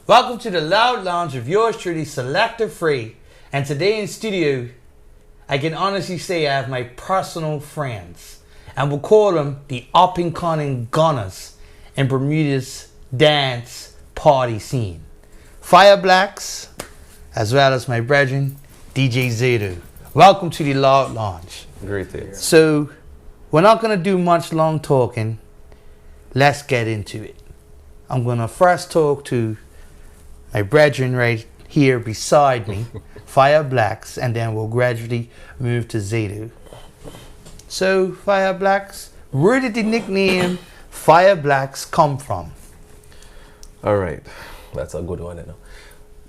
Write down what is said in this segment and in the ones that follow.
Welcome to the Loud Lounge of yours truly, Selecta Fray. And today in studio, I can honestly say I have my personal friends. And we'll call them the up-and-coming gunners in Bermuda's dance party scene. Fire Blacks, as well as my brethren, DJ Zaydo. Welcome to the Loud Lounge. Great day. So, we're not going to do much long talking. Let's get into it. I'm going to first talk to my brethren right here beside me, Fire Blacks, and then we'll gradually move to Zaydo. So, Fire Blacks, where did the nickname Fire Blacks come from? Alright, that's a good one, you know.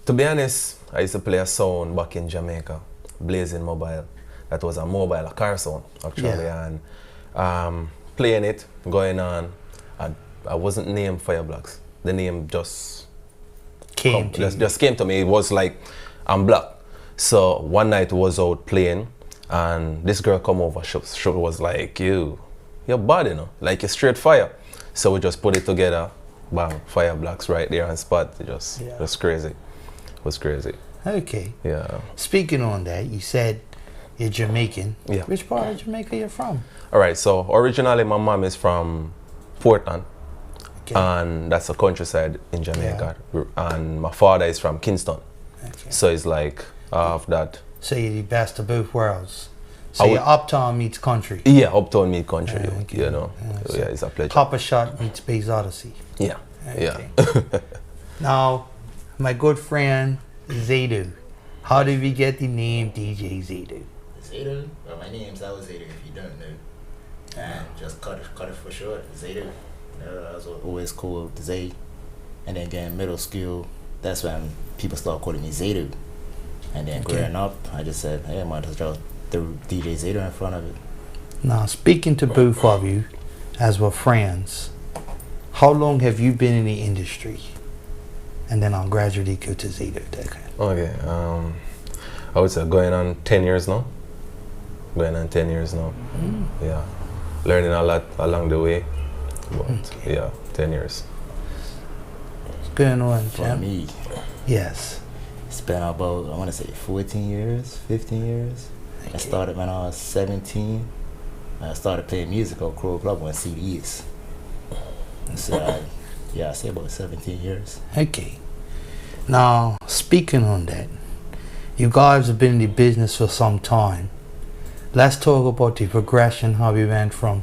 To be honest, I used to play a sound back in Jamaica, Blazing Mobile. That was a car sound, actually, and playing it, going on, I wasn't named Fire Blacks. The name just came to me. It was like, I'm black. So one night I was out playing and this girl come over. She was like, you're bad, you know, like you're straight fire. So we just put it together, bang, Fire Blacks right there on spot. It was crazy. It was crazy. Okay. Yeah. Speaking on that, you said you're Jamaican. Yeah. Which part of Jamaica you're from? All right, so originally my mom is from Portland. Okay. And that's a countryside in Jamaica. Yeah. And my father is from Kingston. Okay. So it's like half that. So you're the best of both worlds. So you're uptown meets country. Yeah, uptown meets country, okay. you know. So yeah, it's a pleasure. Copper Shot meets Space Odyssey. Yeah, okay. Yeah. Now, my good friend Zaydo. How did we get the name DJ Zaydo? Zaydo? Well, my name's Zaydo if you don't know. And just cut it for short, Zaydo. I was always called Zay, and then getting middle school, that's when people start calling me Zaydo. And then growing up, I just said, hey, I might as well throw DJ Zaydo in front of it. Now, speaking to both of you, as we're friends, how long have you been in the industry? And then I'll gradually go to Zaydo. Okay, I would say going on 10 years now. Yeah, learning a lot along the way. But yeah, 10 years. What's going on, For Jim? me, yes. It's been about, I want to say 14 years, 15 years. Okay. I started when I was 17. I started playing music on Crow Club on CDs. So I say about 17 years. Okay. Now, speaking on that, you guys have been in the business for some time. Let's talk about the progression, how we went from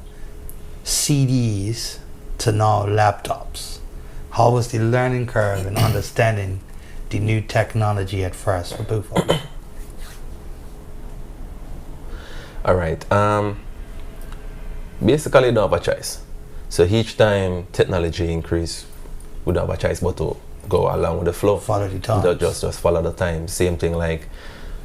CDs to now laptops. How was the learning curve and understanding the new technology at first for both of you? All right. Basically, you don't have a choice. So each time technology increase, we don't have a choice but to go along with the flow. Follow the time. Just follow the time. Same thing like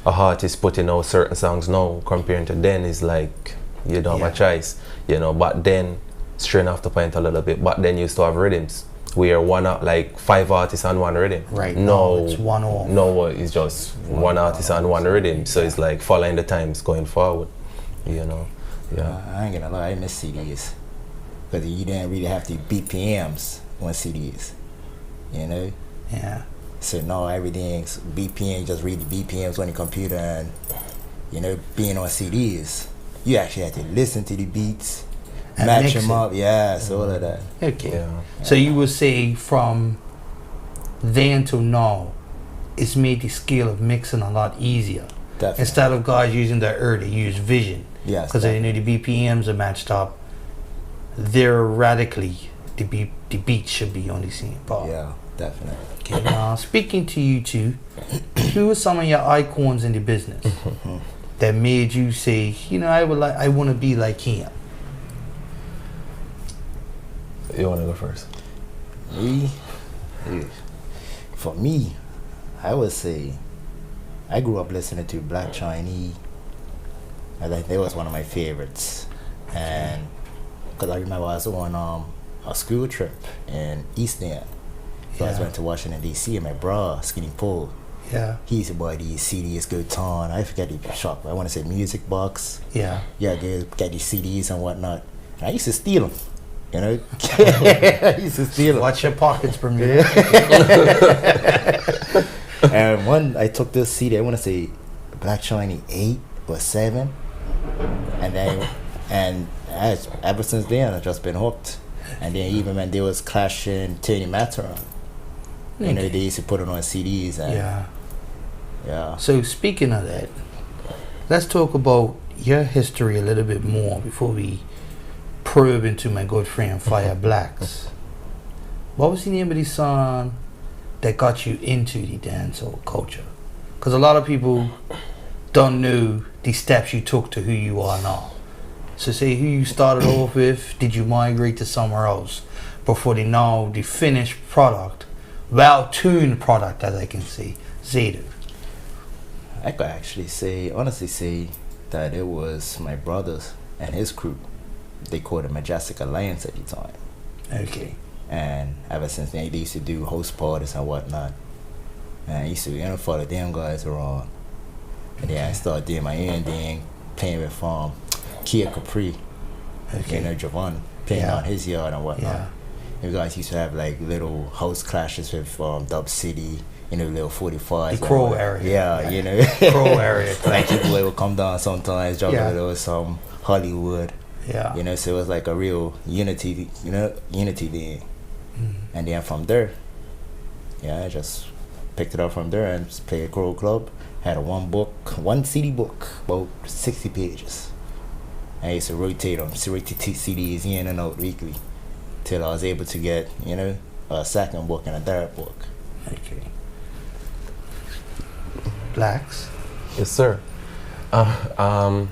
a artist putting out certain songs now comparing to then is like you don't have a choice, you know. But then, straight off the point a little bit, but then you used to have rhythms. We are like 5 artists on one rhythm. Right. No, it's one off. No, it's just one artist on one rhythm. So it's like following the times going forward, you know. Yeah. I ain't gonna lie, I miss CDs. Because you didn't really have to BPMs on CDs, you know? Yeah. So now everything's BPM, just read the BPMs on the computer, and, you know, being on CDs, you actually had to listen to the beats, and match them up, so all of that. Okay. Yeah. So you would say from then to now, it's made the skill of mixing a lot easier. Definitely. Instead of guys using their ear, they use vision. Yes. Because they know the BPMs are matched up. Theoretically, the beat should be on the same part. Yeah, definitely. Okay. Now, speaking to you two, who are some of your icons in the business that made you say, you know, I want to be like him? You want to go first? Me? For me, I would say I grew up listening to Black Chinese. I think that was one of my favorites. And because I remember I was on a school trip in East End. So I Yeah. went to Washington D.C. and my bra, Skinny Paul, Yeah. he used to buy these CDs, go ton. I forget the shop. I want to say Music Box. Yeah. Yeah, get these CDs and whatnot. And I used to steal them. You know, I used to steal them. Watch your pockets, Bermuda. And one, I took this CD. I want to say Black Shiny 8 or 7, and then ever since then I've just been hooked. And then even when they was clashing Tony Matterhorn, you know, they used to put it on CDs. And yeah. So speaking of that, let's talk about your history a little bit more before we probe into my good friend Fire Blacks. What was the name of the song that got you into the dancehall culture? Because a lot of people don't know the steps you took to who you are now. So say who you started off with, did you migrate to somewhere else before the finished product, well-tuned product, as I can see, Zaydo? I could actually honestly say that it was my brothers and his crew. They called it Majestic Alliance at the time. Okay. And ever since then, they used to do host parties and whatnot. And I used to follow them guys around. And then I started doing my own thing, playing with Kia Capri. Okay. You know, Javon, playing on his yard and whatnot. Yeah. You guys used to have like little house clashes with Dub City, little 45s. The Crow area. Yeah, you know. Crow area. Frankie Boy would come down sometimes, drop a little some Hollywood. Yeah. So it was like a real unity thing. And then from there, I just picked it up from there and just played Crow Club. Had one CD book, about 60 pages. I used to rotate them, rotate CDs in and out weekly, till I was able to get, a second book and a third book. Okay. Blacks? Yes, sir. I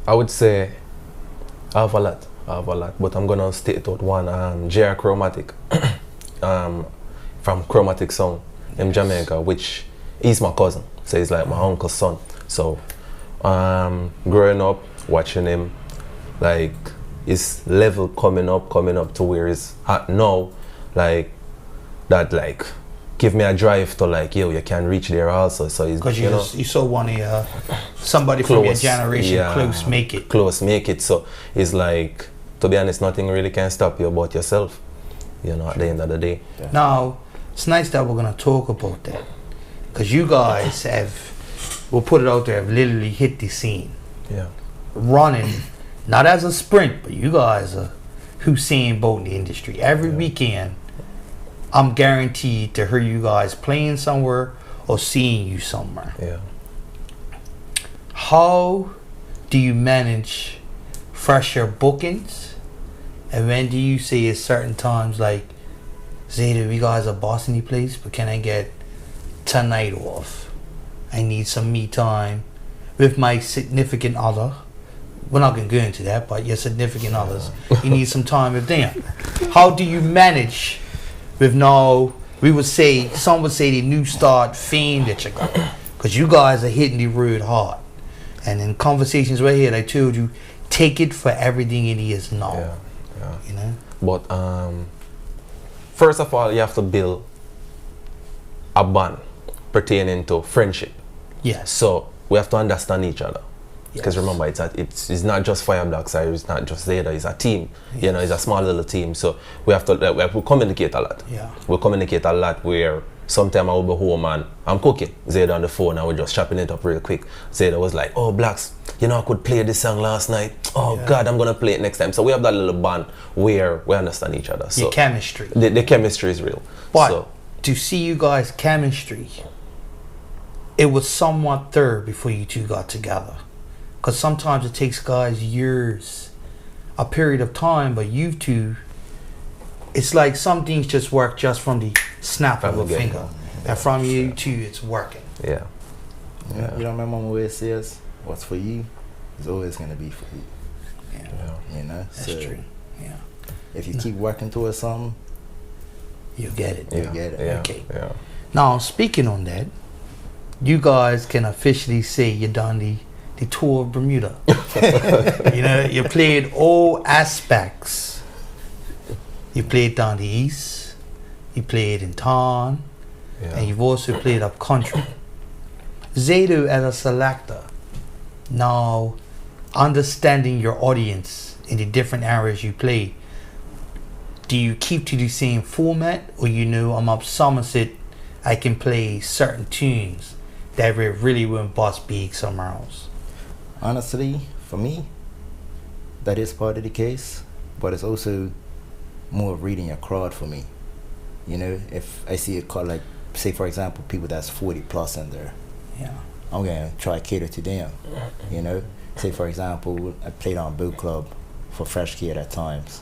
would say I have a lot, but I'm gonna state out one. JR Chromatic, from Chromatic Sound in Jamaica, which he's my cousin, so he's like my uncle's son. So, growing up, watching him, like his level coming up to where he's at now, like that, like give me a drive to like, yo, you can reach there also. So he's, because you saw one of somebody close, from your generation close make it. So it's like, to be honest, nothing really can stop you about yourself, at the end of the day. Yeah. Now it's nice that we're gonna talk about that, because you guys we'll put it out there, have literally hit the scene. Yeah. Running, not as a sprint, but you guys are Hussein Bolt in the industry. Every weekend, I'm guaranteed to hear you guys playing somewhere or seeing you somewhere. Yeah. How do you manage fresher bookings? And when do you say at certain times, like, Zaydo, we guys are bossing the place, but can I get tonight off? I need some me time with my significant other. We're not going to go into that, but your significant others, you need some time with them. How do you manage with some would say the new start fame that you got, because you guys are hitting the road hard, and in conversations right here I told you, take it for everything it is now. But first of all, you have to build a bond pertaining to friendship. Yes. So we have to understand each other. Because remember, it's not just Fire Black Side, it's not just Zaydo, it's a team. It's a small little team. So we have to communicate a lot. Yeah. We communicate a lot where sometime I will be home and I'm cooking. Zaydo on the phone and we're just chopping it up real quick. Zaydo was like, oh, Blacks, I could play this song last night. Oh, God, I'm going to play it next time. So we have that little bond where we understand each other. So your chemistry. The chemistry is real. But to see you guys' chemistry, it was somewhat there before you two got together. Because sometimes it takes guys years, a period of time, but you two, it's like some things just work just from the snap of a finger. And from you two, it's working. Yeah. You don't remember when it says, what's for you is always going to be for you. That's true. Yeah. If you keep working towards something, you get it. You get it. Yeah. Okay. Yeah. Now, speaking on that, you guys can officially say you're done the tour of Bermuda. You played all aspects You played down the east. You played in town. Yeah. And you've also played up country. Zaydo, as a selector, now understanding your audience in the different areas you play, do you keep to the same format, or I'm up Somerset, I can play certain tunes that really wouldn't bust big somewhere else? Honestly, for me, that is part of the case, but it's also more of reading your crowd for me. If I see a crowd, like, say for example, people that's 40 plus in there, Yeah. I'm gonna try to cater to them. Say for example, I played on boot club for fresh kid at times,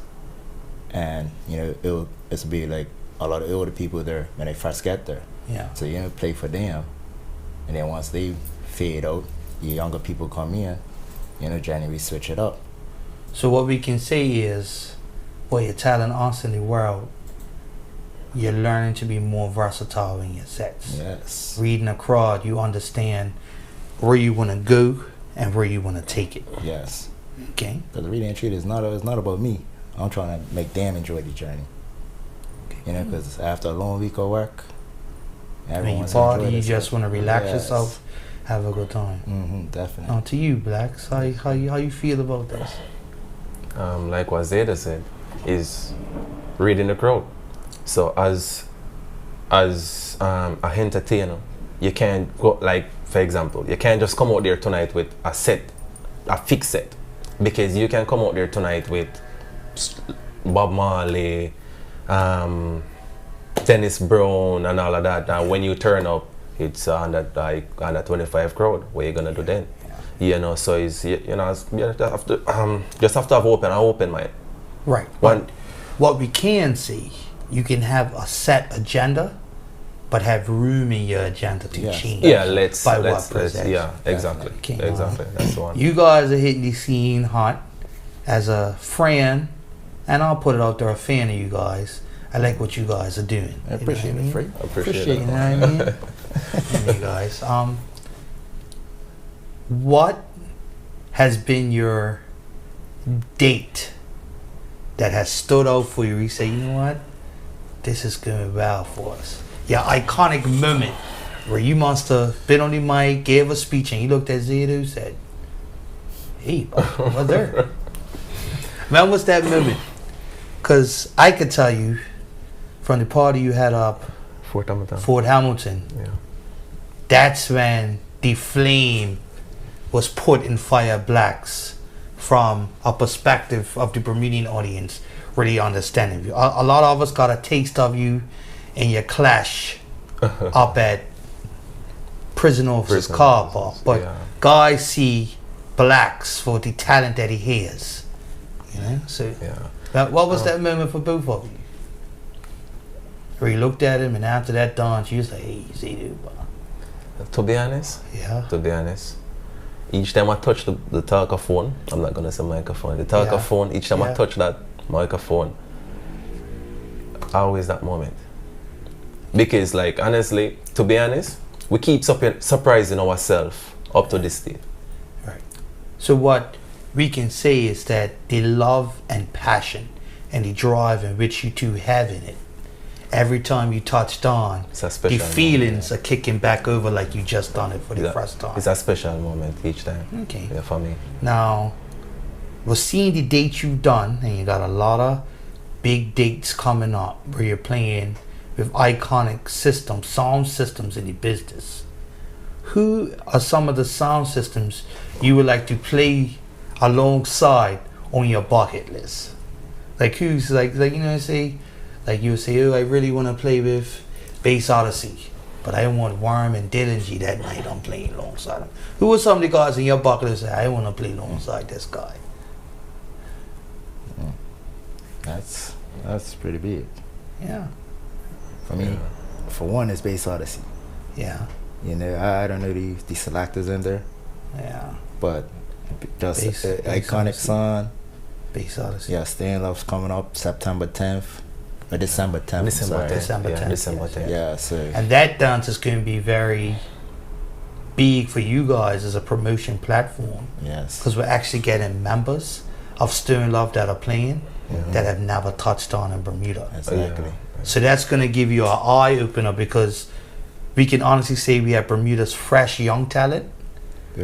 and it'll be like a lot of older people there when they first get there. Yeah. So play for them, and then once they fade out, the younger people come in. Generally we switch it up. So what we can say is, what you're telling us in the world, you're learning to be more versatile in your sets. Yes. Reading a crowd, you understand where you want to go and where you want to take it. Yes. Okay. Because the reading and treat is not about me. I'm trying to make them enjoy the journey. Because after a long week of work, When you everyone's party, enjoying you themselves. just want to relax Yes. yourself, have a good time. Definitely. Now to you, Blacks, how you feel about this? Like what Zayda said, is reading the crowd. So as an entertainer, you can't go, like, for example, you can't just come out there tonight with a fixed set, because you can come out there tonight with Bob Marley, Dennis Brown and all of that, and when you turn up, it's on that 25 crowd. What you gonna do then? So it's you have to just have to have an open mind. Right. What we can see, you can have a set agenda, but have room in your agenda to change. Yeah, let's presents. yeah, exactly. Okay, Exactly. That's the one. You guys are hitting the scene hot. As a friend, and I'll put it out there, a fan of you guys. I like what you guys are doing. I appreciate it, Free. Appreciate You it. know what I mean? And you guys. What has been your date that has stood out for you? You say, you know what? This is going well for us. Your iconic moment where you must have been on the mic, gave a speech, and you looked at Zaydo and said, hey, what's there? When was that moment? Because I could tell you from the party you had up Fort Hamilton, Yeah. that's when the flame was put in Fire Blacks from a perspective of the Bermudian audience really understanding you. A lot of us got a taste of you in your clash up at Prison Officers Car Park, but guys see Blacks for the talent that he has. So what was that moment for both of you? Where you looked at him, and after that dance, you was like, hey, Zaydo. To be honest, each time I touch the talker-phone, I'm not gonna say microphone, the talker-phone, each time I touch that microphone, always that moment. Because, like, honestly, to be honest, we keep surprising ourselves up to this day. Right. So what we can say is that the love and passion and the drive in which you two have in it, every time you touched on, the feelings are kicking back over like you just done it for the first time. It's a special moment each time. Okay. Yeah, for me. Now, we're seeing the dates you've done, and you got a lot of big dates coming up where you're playing with iconic systems, sound systems in the business. Who are some of the sound systems you would like to play alongside on your bucket list? Like who's like say, like you would say, oh, I really want to play with Bass Odyssey, but I want Worm and Dillinger that night. I'm playing alongside them. Who are some of the guys in your bucket list that I want to play alongside this guy? That's pretty big. Yeah. For me, for one, it's Bass Odyssey. Yeah. I don't know the selectors in there. Yeah. But just iconic Odyssey. song. Bass Odyssey. Yeah, Staying Love's coming up September 10th. Or December 10th. December 10th. December 10th. Yeah, so. And that dance is going to be very big for you guys as a promotion platform. Yes. Because we're actually getting members of Stone Love that are playing. that have never touched on in Bermuda. Exactly. So that's going to give you an eye opener, because we can honestly say we have Bermuda's fresh young talent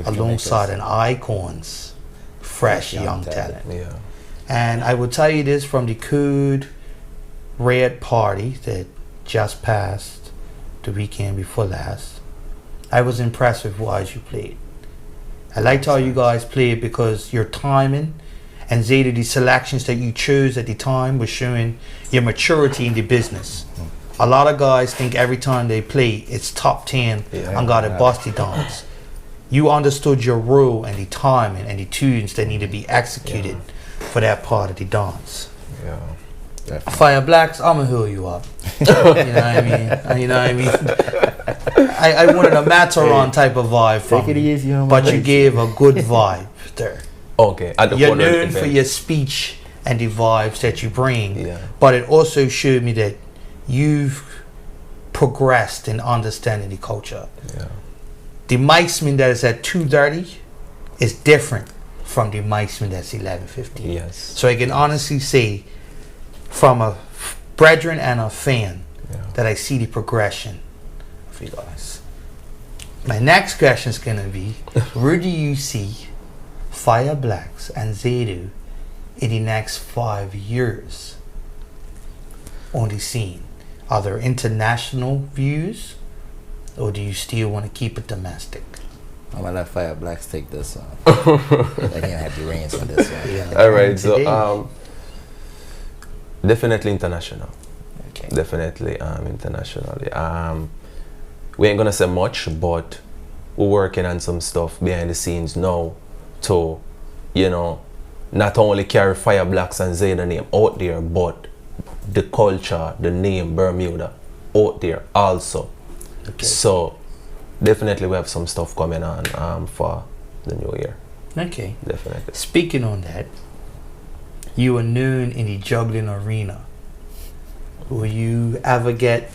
alongside an icon's fresh young talent. Yeah. And I will tell you this from the Code Red party that just passed the weekend before last, I was impressed with how you played. I liked how you guys played because your timing and Zaydo, the selections that you chose at the time was showing your maturity in the business. A lot of guys think every time they play, it's top 10 and got a busty dance. You understood your role and the timing and the tunes that need to be executed for that part of the dance. Yeah. Definitely. Fire Blacks, I'ma heal you up. You know what I mean? You know what I mean? I wanted a Mataron type of vibe from Take it you, easy on my but you legs. gave a good vibe there. Okay. At the You're corner of the known for event. your speech and the vibes that you bring, Yeah. but it also showed me that you've progressed in understanding the culture. Yeah. The Mike'sman that is at 2:30 is different from the Mike'sman that's 11:15. Yes. So I can honestly say, from a brethren and a fan, that I see the progression of you guys. My next question is gonna be, where do you see Fire Blacks and Zaydo in the next 5 years on the scene? Are there international views, or do you still want to keep it domestic? I'm gonna let Fire Blacks take this one. Let him have the reins on this one. Yeah. All right. Today. So definitely international. Okay. Definitely internationally. We ain't gonna say much, but we're working on some stuff behind the scenes now to, you know, not only carry Fire Blacks and Zaydo name out there, but the culture, the name Bermuda out there also. Okay. So definitely we have some stuff coming on for the new year. Okay. Definitely. Speaking on that, you are known in the juggling arena. Will you ever get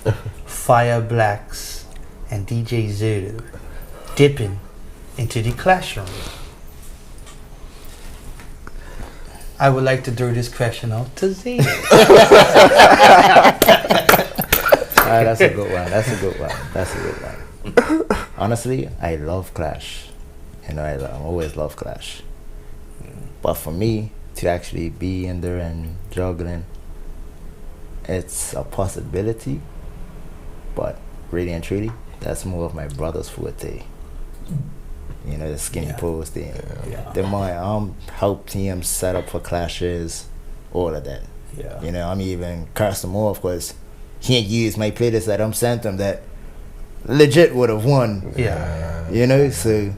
Fire Blacks and DJ Zaydo dipping into the classroom? I would like to throw this question out to Zaydo. That's a good one. That's a good one. That's a good one. Honestly, I love Clash. You know, I always love Clash. But for me to actually be in there and juggling, it's a possibility. But really and truly, that's more of my brother's forte. You know, the skinny pose thing. Yeah. The more help him set up for clashes, all of that. Yeah. You know, I'm even cursed him off because he ain't used my playlist that I'm sent him that legit would have won. Yeah. You know, so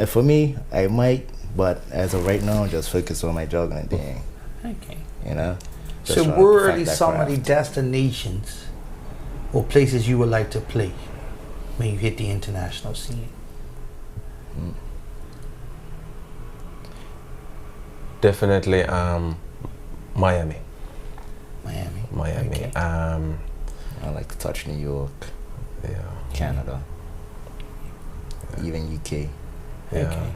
for me, I might, but as of right now, just focus on my juggling thing. Okay. You know. Just So trying to where are perfect that some of the craft. destinations or places you would like to play when you hit the international scene? Definitely Miami. Miami. Okay. I like to touch New York, Yeah. Canada, even UK. Yeah. Okay.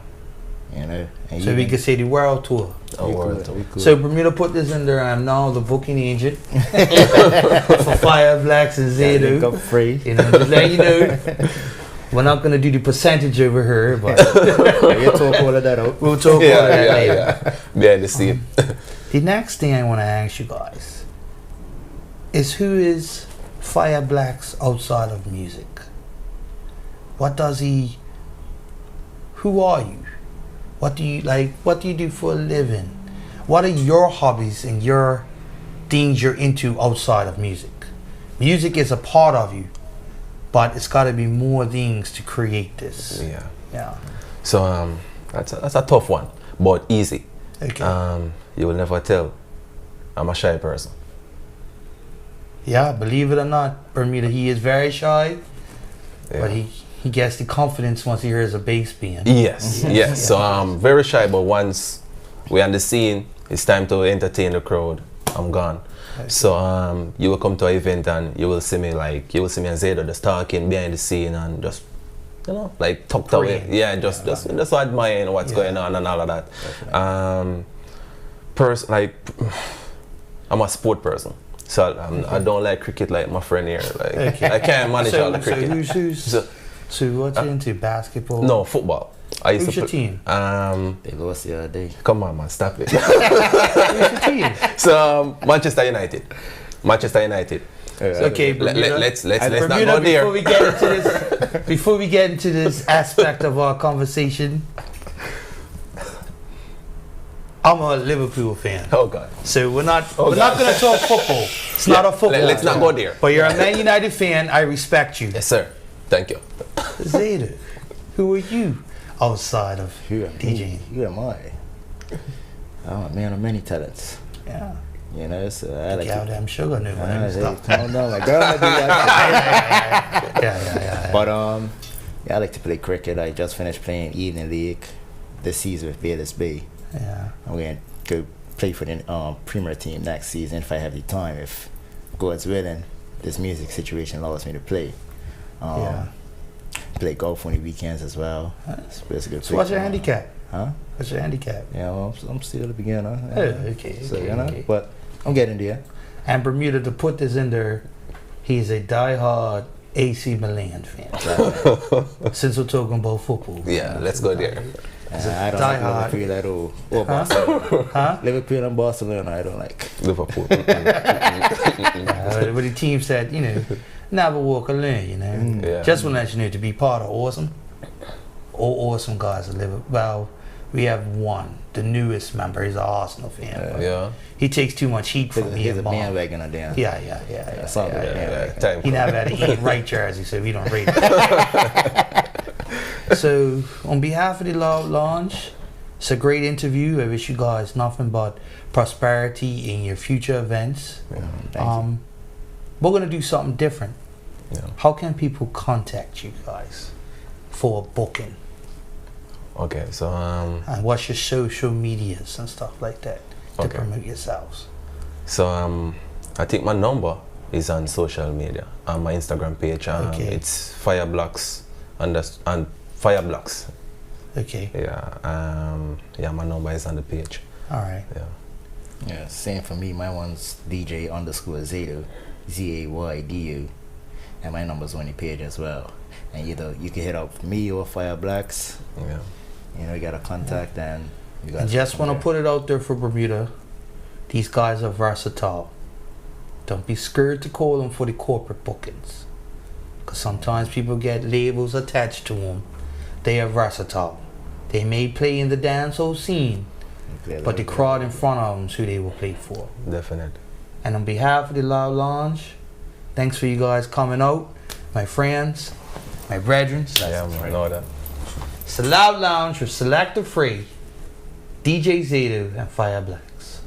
You know. And So we even- could say the world tour. A we world. could, we could. So Bermuda put this in there. I'm now the booking agent for Fire Blacks and Link Zaydo. up free. You know, just let you know. We're not gonna do the percentage over here, but We'll talk all of that out. we'll talk about that later. Behind the scene. The next thing I want to ask you guys is, who is Fire Blacks outside of music? What does he? Who are you? What do you like? What do you do for a living? What are your hobbies and your things you're into outside of music? Music is a part of you, but it's got to be more things to create this. Yeah. Yeah. So that's a tough one, but easy. Okay. You will never tell. I'm a shy person. Yeah, believe it or not, Bermuda, he is very shy, Yeah. but he gets the confidence once he hears a bass being. Yes, yes. So I'm very shy, but once we're on the scene, it's time to entertain the crowd. I'm gone. Okay. So you will come to an event and you will see me and Zaydo just talking behind the scene and just, you know, like tucked away. Praying. Yeah, just admiring what's Yeah. going on and all of that. like I'm a sport person. So I don't like cricket like my friend here. Like I can't manage all the cricket. So what you into? Basketball? No, football. I used Who's to your team? They lost the other day. Come on, man, stop it. Who's your team? So Manchester United. Okay, Bermuda. Let's not Bermuda, go there. Before we get into this aspect of our conversation, I'm a Liverpool fan. Oh God. So we're not going to talk football. It's not a football. Let's not go there. But you're a Man United fan. I respect you. Yes, sir. Thank you. Zaydo, who are you outside of DJing? Who am I? I'm a man of many talents. Yeah. You know, so I like Cow damn sugar knew when I stopped. Calm down, my girl. I do that. Yeah. But yeah, I like to play cricket. I just finished playing Evening League this season with Bayless Bay. Yeah. I'm going to go play for the Premier team next season if I have the time. If God's willing, this music situation allows me to play. Play golf on the weekends as well. It's basically So what's your handicap? Huh? What's your handicap? Yeah, well, I'm still a beginner. Oh, okay. So, you know, but I'm getting there. And Bermuda, to put this in there, he's a diehard AC Milan fan. Since we're talking about football. Yeah, let's go there. I don't like Liverpool at all. Or Barcelona. Huh? Liverpool and Barcelona, I don't like. Liverpool. But the team said, never walk alone, Yeah. Just want to let you know, to be part of Awesome, all awesome guys that live. Well, we have one, the newest member. He's an Arsenal fan. Yeah. He takes too much heat from me He's a and Mom. bandwagon of them. Yeah. That's all bandwagon. Time He never had an Ian Wright jersey, so we don't rate it. So, on behalf of the Love Lounge, it's a great interview. I wish you guys nothing but prosperity in your future events. Yeah, thank you. We're going to do something different. Yeah. How can people contact you guys for a booking? Okay, so And what's your social medias and stuff like that to Okay. promote yourselves? So I think my number is on social media, on my Instagram page. Okay. It's Fireblocks and Fireblocks. Okay. Yeah, my number is on the page. All right. Yeah. Yeah, same for me. My one's DJ_Zaydo, ZAYDU, and my number's on the page as well. And either you can hit up me or Fireblocks. Yeah. You got a contact, and you guys. I just want to put it out there for Bermuda. These guys are versatile. Don't be scared to call them for the corporate bookings. Because sometimes people get labels attached to them. They are versatile. They may play in the dancehall scene, but the crowd in front of them is who they will play for. Definitely. And on behalf of the Loud Lounge, thanks for you guys coming out. My friends, my brethren. Yeah, man, know that. It's the Loud Lounge with Selecta Fray, DJ Zaydo, and Fireblocks.